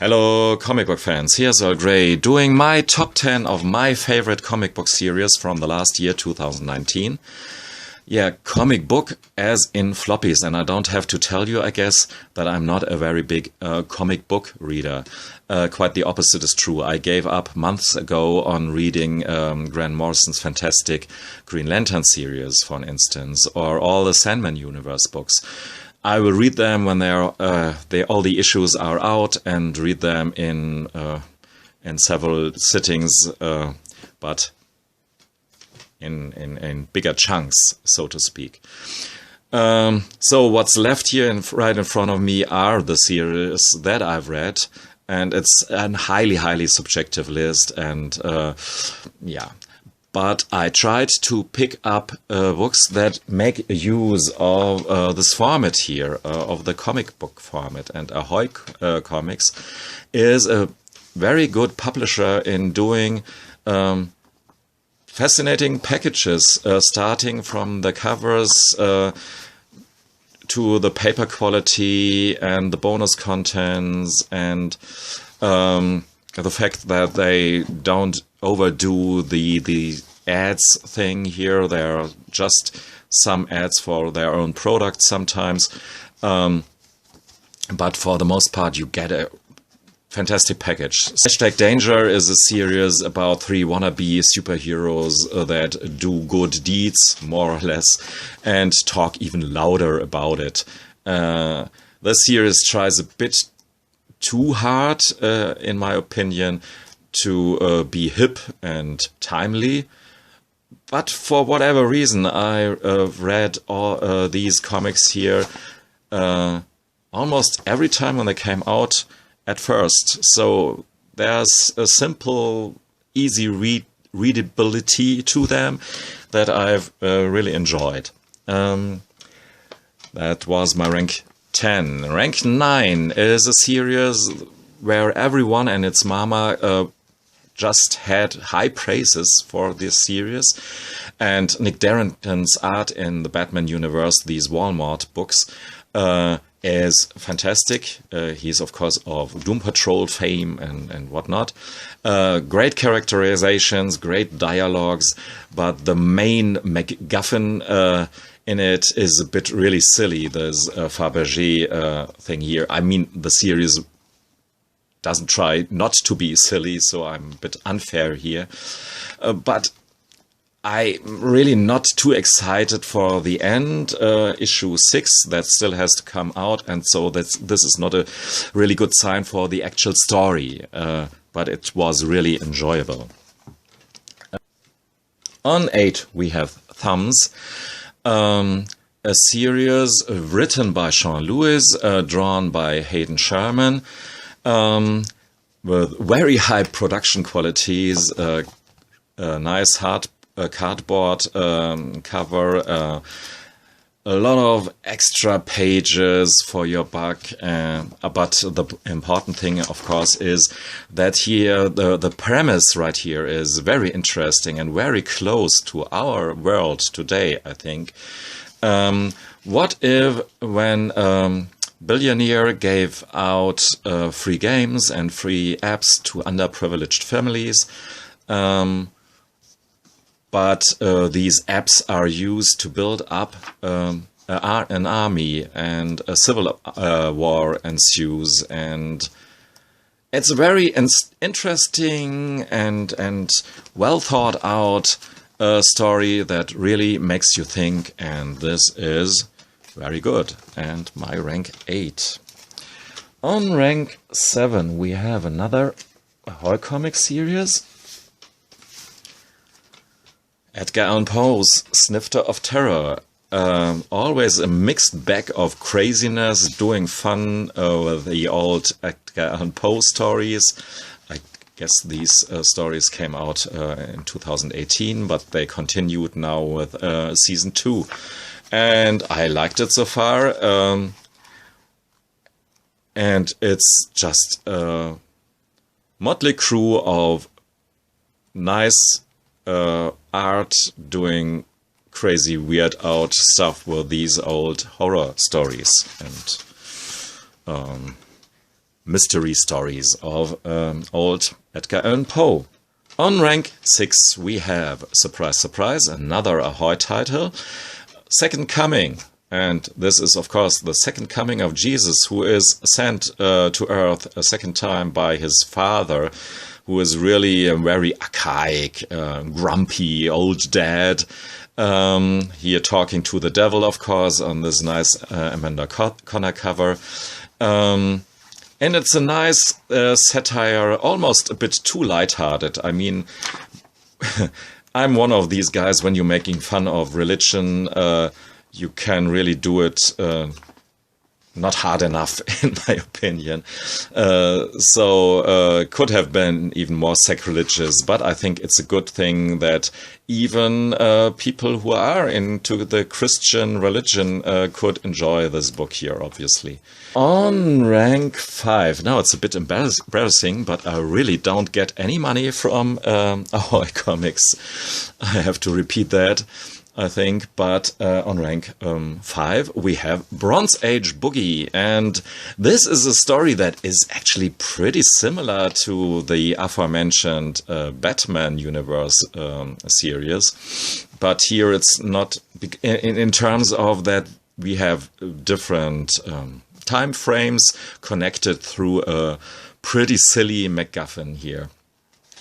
Hello comic book fans, here's Earl Grey doing my top 10 of my favorite comic book series from the last year, 2019. Yeah, comic book as in floppies, and I don't have to tell you, I guess, that I'm not a very big comic book reader. Quite the opposite is true. I gave up months ago on reading Grant Morrison's fantastic Green Lantern series, for instance, or all the Sandman universe books. I will read them when all the issues are out and read them in several sittings, but in bigger chunks, so to speak. So what's left here right in front of me are the series that I've read, and it's a highly subjective list, and yeah. But I tried to pick up books that make use of this format here, of the comic book format. And Ahoy Comics is a very good publisher in doing fascinating packages, starting from the covers to the paper quality and the bonus contents, and the fact that they don't overdo the ads thing here. There are just some ads for their own products sometimes, but for the most part you get a fantastic package. #Danger is a series about 3 wannabe superheroes that do good deeds, more or less, and talk even louder about it. The series tries a bit too hard, in my opinion, to be hip and timely. But for whatever reason, I read all these comics here almost every time when they came out at first. So there's a simple, easy readability to them that I've really enjoyed. That was my rank 10. Rank 9 is a series where everyone and its mama just had high praises for this series. And Nick Darrington's art in the Batman universe, these Walmart books, is fantastic. He's, of course, of Doom Patrol fame and whatnot. Great characterizations, great dialogues, but the main MacGuffin in it is a bit really silly. There's a Fabergé thing here. I mean, the series doesn't try not to be silly, so I'm a bit unfair here. But I'm really not too excited for the end, issue 6, that still has to come out, and so this is not a really good sign for the actual story, but it was really enjoyable. On 8 we have Thumbs, a series written by Sean Lewis, drawn by Hayden Sherman, with very high production qualities, nice cardboard cover, a lot of extra pages for your buck, but the important thing, of course, is that here the premise right here is very interesting and very close to our world today, I think. What if when Billionaire gave out free games and free apps to underprivileged families, but these apps are used to build up an army, and a civil war ensues, and it's a very interesting and well thought out story that really makes you think, and this is very good, and my rank 8. On rank 7 we have another horror comic series. Edgar Allan Poe's Snifter of Terror. Always a mixed bag of craziness, doing fun with the old Edgar Allan Poe stories. I guess these stories came out in 2018, but they continued now with season 2. And I liked it so far. And it's just a motley crew of nice art doing crazy weird out stuff with these old horror stories, and mystery stories of old Edgar Allan Poe. On rank 6 we have, surprise, surprise, another Ahoy title, Second Coming. And this is, of course, the second coming of Jesus, who is sent to Earth a second time by his father, who is really a very archaic, grumpy old dad. Here talking to the devil, of course, on this nice Amanda Connor cover. And it's a nice satire, almost a bit too lighthearted. I mean, I'm one of these guys, when you're making fun of religion, you can really do it not hard enough, in my opinion. So could have been even more sacrilegious, but I think it's a good thing that even people who are into the Christian religion could enjoy this book here, obviously. On rank 5, now it's a bit embarrassing, but I really don't get any money from Ahoy Comics. I have to repeat that, I think, but on rank 5 we have Bronze Age Boogie, and this is a story that is actually pretty similar to the aforementioned Batman universe series, but here it's not in terms of that we have different time frames connected through a pretty silly MacGuffin here.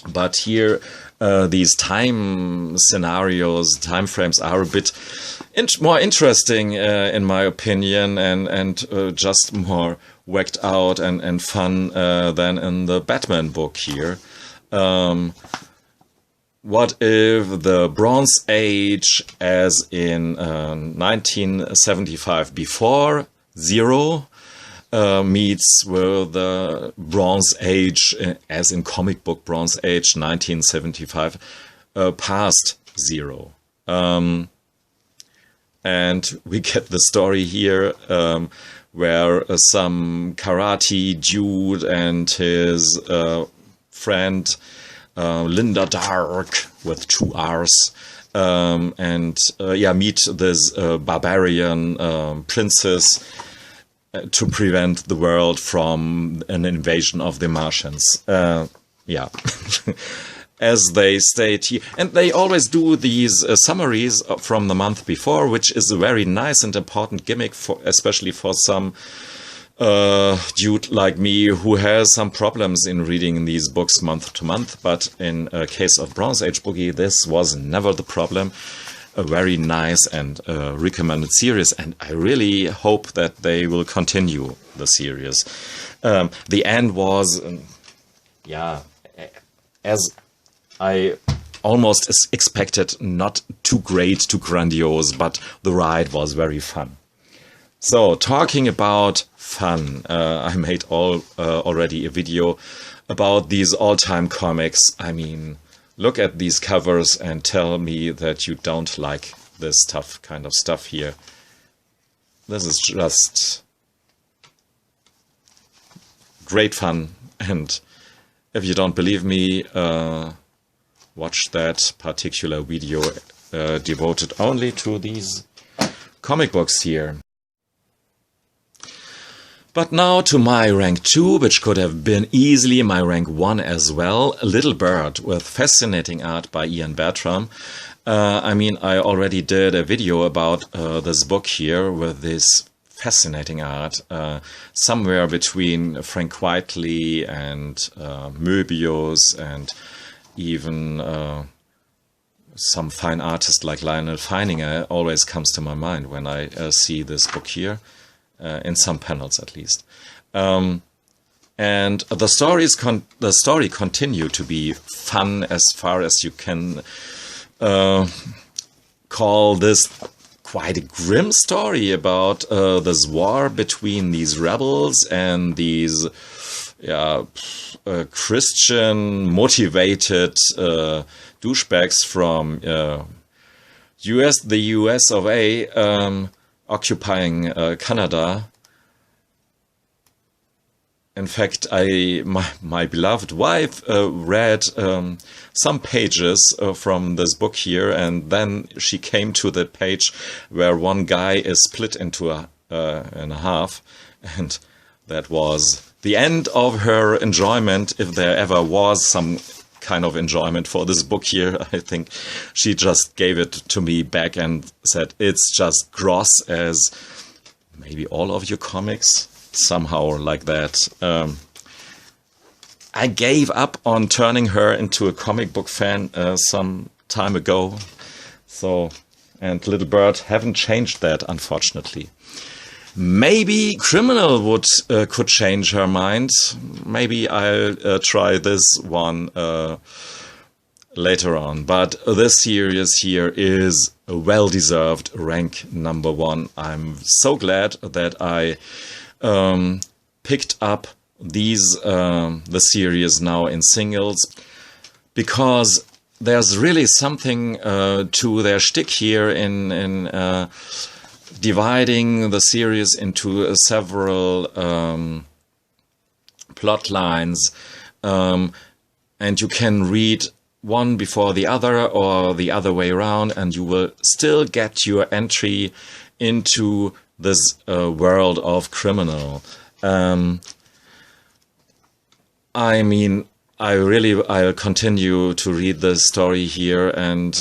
But here, these time scenarios, time frames are a bit more interesting, in my opinion, and just more whacked out and fun than in the Batman book here. What if the Bronze Age, as in 1975 before Zero, meets with the Bronze Age, as in comic book Bronze Age 1975, past Zero. And we get the story here where some karate dude and his friend Linda Dark, with 2 R's, meet this barbarian princess to prevent the world from an invasion of the Martians. As they state here. And they always do these summaries from the month before, which is a very nice and important gimmick, especially for some dude like me who has some problems in reading these books month to month. But in case of Bronze Age Boogie, this was never the problem. A very nice and recommended series, and I really hope that they will continue the series. The end was, as I almost expected, not too great, too grandiose, but the ride was very fun. So, talking about fun, I made already a video about these all-time comics. I mean, look at these covers and tell me that you don't like this tough kind of stuff here. This is just great fun, and if you don't believe me, watch that particular video devoted only to these comic books here. But now to my rank 2, which could have been easily my rank 1 as well, Little Bird, with fascinating art by Ian Bertram. I mean, I already did a video about this book here with this fascinating art, somewhere between Frank Whiteley and Möbius, and even some fine artist like Lionel Feininger always comes to my mind when I see this book here. In some panels, at least, and the story continued to be fun as far as you can call this quite a grim story about this war between these rebels and these Christian motivated douchebags from the US of A. Occupying Canada. In fact, my beloved wife read some pages from this book here, and then she came to the page where one guy is split into in a half, and that was the end of her enjoyment, if there ever was some kind of enjoyment for this book here. I think she just gave it to me back and said, it's just gross as maybe all of your comics, somehow like that. I gave up on turning her into a comic book fan some time ago. So, and Little Bird haven't changed that, unfortunately. Maybe Criminal could change her mind. Maybe I'll try this one later on. But this series here is a well-deserved rank number 1. I'm so glad that I picked up the series now in singles, because there's really something to their shtick here in dividing the series into several plot lines, and you can read one before the other or the other way around, and you will still get your entry into this world of Criminal. I mean, I'll continue to read the story here, and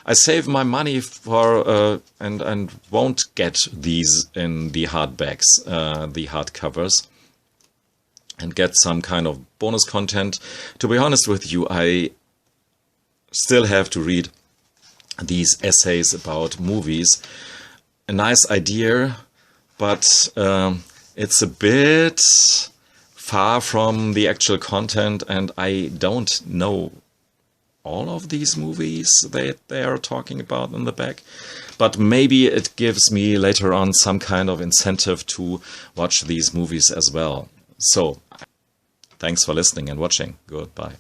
I save my money for and won't get these in the hardbacks, the hardcovers, and get some kind of bonus content. To be honest with you, I still have to read these essays about movies. A nice idea, but it's a bit far from the actual content, and I don't know all of these movies that they are talking about in the back. But maybe it gives me later on some kind of incentive to watch these movies as well. So, thanks for listening and watching. Goodbye.